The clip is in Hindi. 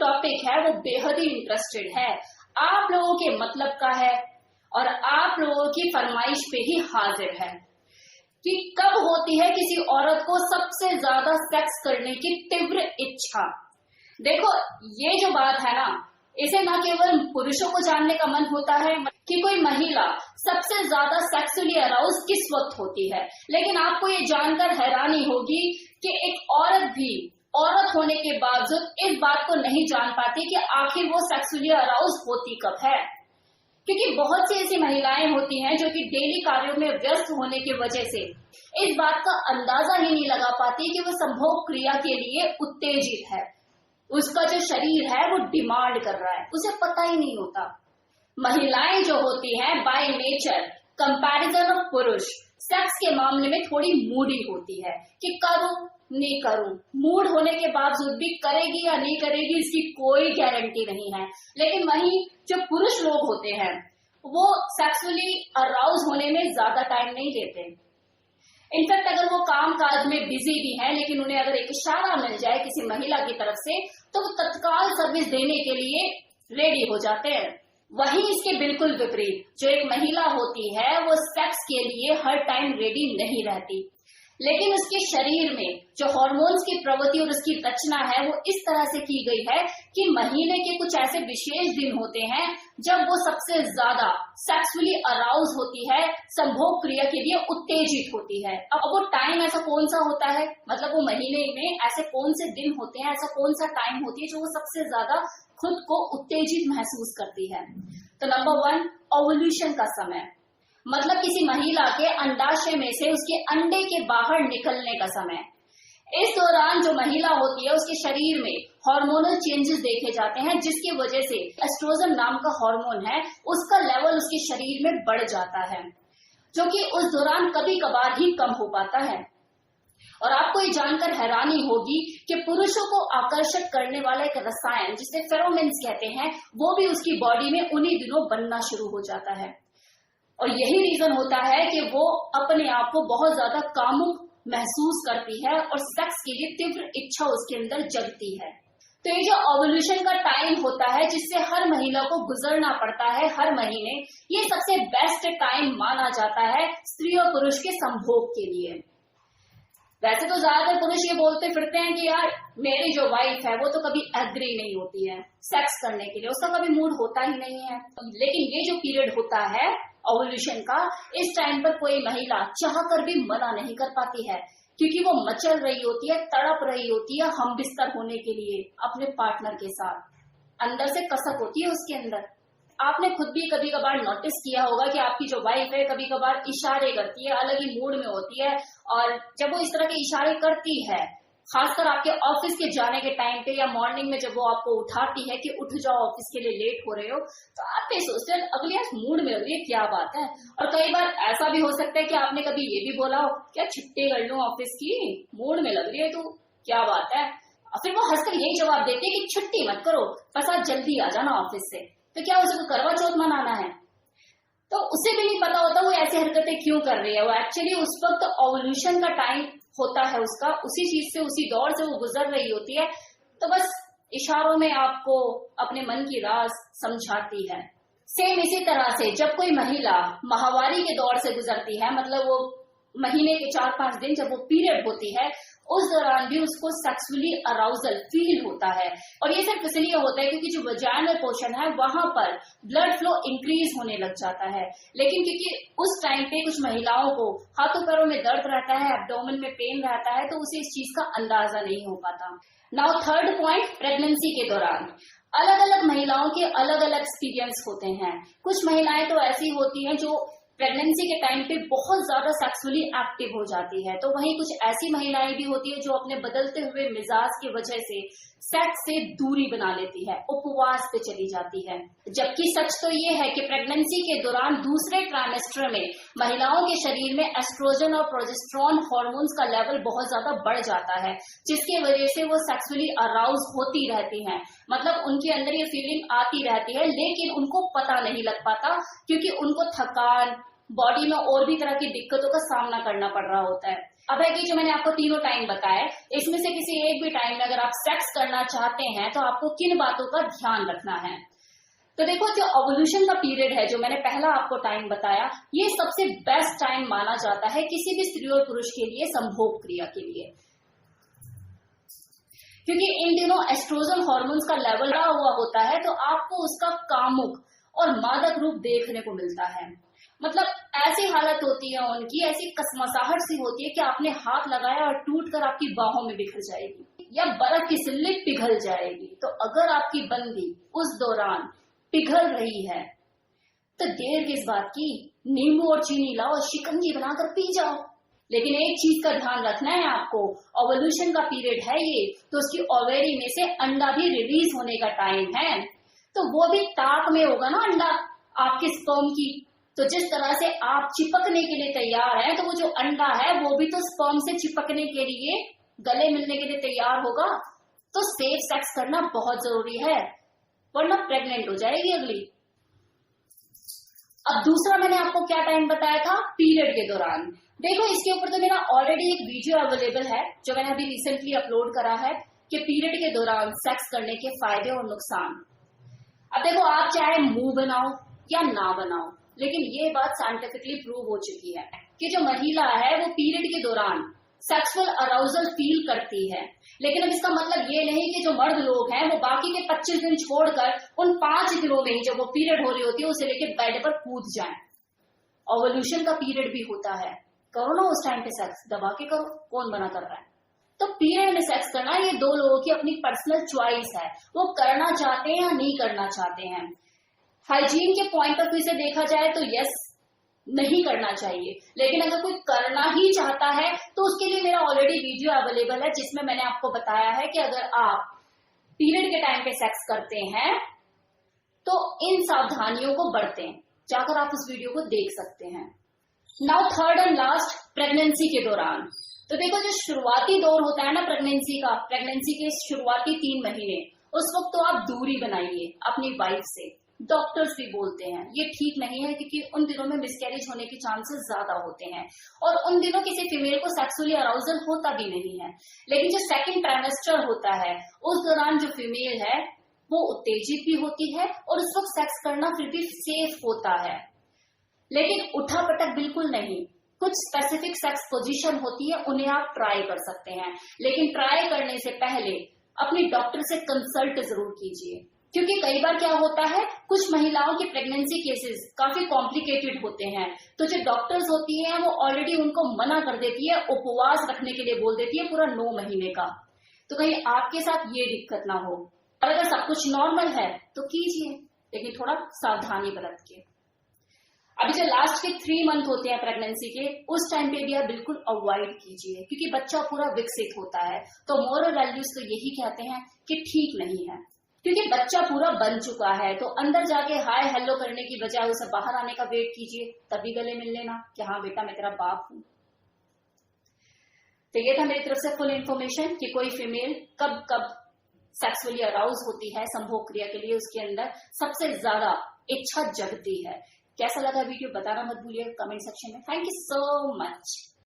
टॉपिक है वो बेहद ही इंटरेस्टेड है, आप लोगों के मतलब का है और आप लोगों की फरमाइश पे ही हाजिर है कि कब होती है किसी औरत को सबसे ज्यादा सेक्स करने की तीव्र इच्छा। देखो ये जो बात है ना, इसे न केवल पुरुषों को जानने का मन होता है कि कोई महिला सबसे ज्यादा सेक्सुअली अराउज किस वक्त होती है, लेकिन आपको ये जानकर हैरानी होगी कि एक औरत भी औरत होने के बावजूद इस बात को नहीं जान पाती कि आखिर वो सेक्सुअली अराउज होती कब है। क्योंकि बहुत सी ऐसी महिलाएं होती हैं जो कि डेली कार्यों में व्यस्त होने की वजह से इस बात का अंदाजा ही नहीं लगा पाती कि वो संभोग क्रिया के लिए उत्तेजित है, उसका जो शरीर है वो डिमांड कर रहा है, उसे पता ही नहीं होता। महिलाएं जो होती हैं बाय नेचर कंपैरिजन ऑफ पुरुष सेक्स के मामले में थोड़ी मूडी होती है कि करूं नहीं करूं, मूड होने के बावजूद भी करेगी या नहीं करेगी इसकी कोई गारंटी नहीं है। लेकिन वहीं जो पुरुष लोग होते हैं वो सेक्सुअली अराउज होने में ज्यादा टाइम नहीं देते। इनफैक्ट अगर वो काम काज में बिजी भी हैं, लेकिन उन्हें अगर एक इशारा मिल जाए किसी महिला की तरफ से तो वो तत्काल सर्विस देने के लिए रेडी हो जाते हैं। वहीं इसके बिल्कुल विपरीत जो एक महिला होती है वो सेक्स के लिए हर टाइम रेडी नहीं रहती, लेकिन उसके शरीर में जो हार्मोन्स की प्रवृत्ति और उसकी रचना है वो इस तरह से की गई है कि महीने के कुछ ऐसे विशेष दिन होते हैं जब वो सबसे ज्यादा सेक्सुअली अराउज होती है, संभोग क्रिया के लिए उत्तेजित होती है। अब वो टाइम ऐसा कौन सा होता है, मतलब वो महीने में ऐसे कौन से दिन होते हैं, ऐसा कौन सा टाइम होती है जो वो सबसे ज्यादा खुद को उत्तेजित महसूस करती है। तो नंबर 1 ओवुलेशन का समय, मतलब किसी महिला के अंडाशय में से उसके अंडे के बाहर निकलने का समय। इस दौरान जो महिला होती है उसके शरीर में हार्मोनल चेंजेस देखे जाते हैं, जिसकी वजह से एस्ट्रोजन नाम का हार्मोन है उसका लेवल उसके शरीर में बढ़ जाता है, जो कि उस दौरान कभी कभार ही कम हो पाता है। और आपको ये जानकर हैरानी होगी कि पुरुषों को आकर्षित करने वाला एक रसायन जिसे फेरोमोन्स कहते हैं वो भी उसकी बॉडी में उन्हीं दिनों बनना शुरू हो जाता है। और यही रीजन होता है कि वो अपने आप को बहुत ज्यादा कामुक महसूस करती है और सेक्स के लिए तीव्र इच्छा उसके अंदर जगती है। तो ये जो ओवुलेशन का टाइम होता है जिससे हर महिला को गुजरना पड़ता है हर महीने, ये सबसे बेस्ट टाइम माना जाता है स्त्री और पुरुष के संभोग के लिए। वैसे तो ज्यादातर पुरुष ये बोलते फिरते हैं कि यार मेरी जो वाइफ है वो तो कभी एग्री नहीं होती है सेक्स करने के लिए, उसका कभी मूड होता ही नहीं है। लेकिन ये जो पीरियड होता है ओवुलेशन का, इस टाइम पर कोई महिला चाहकर भी मना नहीं कर पाती है, क्योंकि वो मचल रही होती है, तड़प रही होती है हम बिस्तर होने के लिए अपने पार्टनर के साथ। अंदर से कसक होती है उसके अंदर। आपने खुद भी कभी कभार नोटिस किया होगा कि आपकी जो वाइफ है कभी कभार इशारे करती है, अलग ही मूड में होती है, और जब वो इस तरह के इशारे करती है खासकर आपके ऑफिस के जाने के टाइम पे या मॉर्निंग में जब वो आपको उठाती है कि उठ जाओ ऑफिस के लिए लेट हो रहे हो, तो आप ये सोचते हैं अगली आज मूड में हो रही है, क्या बात है। और कई बार ऐसा भी हो सकता है कि आपने कभी ये भी बोला हो क्या छुट्टी कर लूं ऑफिस की, मूड में लग रही है तू, क्या बात है। और फिर वो हंसकर यही जवाब देती है कि छुट्टी मत करो, बस आज जल्दी आ जाना ऑफिस से। तो क्या उसे करवा चौथ मनाना है? तो उसे भी नहीं पता होता वो ऐसी हरकतें क्यों कर रही है। वो एक्चुअली उस वक्त ओवुलेशन का टाइम होता है उसका, उसी चीज से उसी दौर से वो गुजर रही होती है, तो बस इशारों में आपको अपने मन की राज समझाती है। सेम इसी तरह से जब कोई महिला माहवारी के दौर से गुजरती है, मतलब वो महीने के 4-5 दिन जब वो पीरियड होती है, उस दौरान भी उसको सेक्सुअली अराउजल फील होता है। और ये सिर्फ इसलिए होता है क्योंकि जो वजाइनल पोर्शन है वहां पर ब्लड फ्लो इंक्रीज होने लग जाता है। लेकिन क्योंकि उस टाइम पे कुछ महिलाओं को हाथों पैरों में दर्द रहता है, एब्डोमेन में पेन रहता है, तो उसे इस चीज का अंदाजा नहीं हो पाता। नाउ थर्ड पॉइंट, प्रेगनेंसी के दौरान अलग अलग महिलाओं के अलग अलग एक्सपीरियंस होते हैं। कुछ महिलाएं तो ऐसी होती हैं जो प्रेगनेंसी के टाइम पे बहुत ज्यादा सेक्सुअली एक्टिव हो जाती है, तो वहीं कुछ ऐसी महिलाएं भी होती है जो अपने बदलते हुए मिजाज की वजह से सेक्स से दूरी बना लेती है, उपवास पे चली जाती है। जबकि सच तो ये है कि प्रेगनेंसी के दौरान दूसरे ट्राइमेस्टर में महिलाओं के शरीर में एस्ट्रोजन और प्रोजेस्टेरोन हार्मोन्स का लेवल बहुत ज्यादा बढ़ जाता है, जिसकी वजह से वो सेक्सुअली अराउज होती रहती हैं। मतलब उनके अंदर ये फीलिंग आती रहती है, लेकिन उनको पता नहीं लग पाता क्योंकि उनको थकान, बॉडी में और भी तरह की दिक्कतों का सामना करना पड़ रहा होता है। अब है कि जो मैंने आपको तीनों टाइम बताए, इसमें से किसी एक भी टाइम में अगर आप सेक्स करना चाहते हैं तो आपको किन बातों का ध्यान रखना है। तो देखो, जो ओवुलेशन का पीरियड है, जो मैंने पहला आपको टाइम बताया, ये सबसे बेस्ट टाइम माना जाता है किसी भी स्त्री और पुरुष के लिए संभोग क्रिया के लिए, क्योंकि इन दिनों एस्ट्रोजन हार्मोन्स का लेवल बढ़ा हुआ होता है, तो आपको उसका कामुक और मादक रूप देखने को मिलता है। मतलब ऐसी हालत होती है उनकी, ऐसी कसमसाहट सी होती है कि आपने हाथ लगाया और टूटकर आपकी बाहों में बिखर जाएगी या बर्फ की सिल्ली पिघल जाएगी। तो अगर आपकी बंदी उस दौरान पिघल रही है तो देर किस बात की, नींबू और चीनी लाओ, शिकंजी बनाकर पी जाओ। लेकिन एक चीज का ध्यान रखना है आपको, ओवुलेशन का पीरियड है ये, तो उसकी ओवेरी में से अंडा भी रिलीज होने का टाइम है, तो वो भी ताक में होगा ना अंडा आपके स्पर्म की। तो जिस तरह से आप चिपकने के लिए तैयार हैं, तो वो जो अंडा है वो भी तो स्पर्म से चिपकने के लिए, गले मिलने के लिए तैयार होगा। तो सेफ सेक्स करना बहुत जरूरी है, वरना प्रेग्नेंट हो जाएगी अगली। अब दूसरा मैंने आपको क्या टाइम बताया था, पीरियड के दौरान। देखो, इसके ऊपर तो मेरा ऑलरेडी एक वीडियो अवेलेबल है जो मैंने अभी रिसेंटली अपलोड करा है कि पीरियड के दौरान सेक्स करने के फायदे और नुकसान। अब देखो, आप चाहे मुंह बनाओ या ना बनाओ, लेकिन ये बात साइंटिफिकली प्रूव हो चुकी है कि जो महिला है वो पीरियड के दौरान सेक्सुअल अराउजल फील करती है। लेकिन अब इसका मतलब ये नहीं कि जो मर्द लोग हैं वो बाकी के 25 दिन छोड़कर उन 5 दिनों में ही जब वो पीरियड हो रही होती है उसे लेकर बेड पर कूद जाएं। ओवुलेशन का पीरियड भी होता है, करो ना उस टाइम पे सेक्स, दबा के करो, कौन मना कर रहा है। तो पीरियड में सेक्स करना ये दो लोगों की अपनी पर्सनल चॉइस है, वो करना चाहते हैं या नहीं करना चाहते हैं। हाइजीन के पॉइंट ऑफ व्यू से देखा जाए तो यस, नहीं करना चाहिए, लेकिन अगर कोई करना ही चाहता है तो उसके लिए मेरा ऑलरेडी वीडियो अवेलेबल है जिसमें मैंने आपको बताया है कि अगर आप पीरियड के टाइम पे सेक्स करते हैं तो इन सावधानियों को बरतें। जाकर आप उस वीडियो को देख सकते हैं। Now third and last, pregnancy के दौरान। तो देखो, जो शुरुआती दौर होता है ना प्रेगनेंसी का, प्रेगनेंसी के शुरुआती 3 महीने, उस वक्त तो आप दूरी बनाइए अपनी वाइफ से। डॉक्टर्स भी बोलते हैं ये ठीक नहीं है, क्योंकि उन दिनों में मिसकैरेज होने के चांसेस ज्यादा होते हैं और उन दिनों किसी फीमेल को सेक्सुअली अराउजल होता भी नहीं है। लेकिन जो सेकंड ट्राइमेस्टर होता है उस दौरान जो फीमेल है वो उत्तेजित भी होती है और उस वक्त सेक्स करना फिर भी सेफ होता है। लेकिन उठा पटक बिल्कुल नहीं, कुछ स्पेसिफिक सेक्स पोजीशन होती है, उन्हें आप ट्राई कर सकते हैं, लेकिन ट्राई करने से पहले अपनी डॉक्टर से कंसल्ट जरूर कीजिए। क्योंकि कई बार क्या होता है, कुछ महिलाओं के प्रेगनेंसी केसेस काफी कॉम्प्लिकेटेड होते हैं, तो जो डॉक्टर्स होती हैं वो ऑलरेडी उनको मना कर देती है, उपवास रखने के लिए बोल देती है पूरा 9 महीने का। तो कहीं आपके साथ ये दिक्कत ना हो, और अगर सब कुछ नॉर्मल है तो कीजिए, लेकिन थोड़ा सावधानी बरत के। अभी जो लास्ट के 3 मंथ होते हैं प्रेगनेंसी के, उस टाइम पे भी आप बिल्कुल अवॉइड कीजिए, क्योंकि बच्चा पूरा विकसित होता है। तो मोरल वैल्यूज तो यही कहते हैं कि ठीक नहीं है, क्योंकि बच्चा पूरा बन चुका है, तो अंदर जाके हाय हेलो करने की बजाय उसे बाहर आने का वेट कीजिए, तभी गले मिल लेना कि हाँ बेटा मैं तेरा बाप हूं। तो ये था मेरी तरफ से फुल इन्फॉर्मेशन कि कोई फीमेल कब कब सेक्सुअली अराउज होती है संभोग क्रिया के लिए, उसके अंदर सबसे ज्यादा इच्छा जगती है। कैसा लगा वीडियो बताना मत भूलिए कमेंट सेक्शन में। Thank you so much.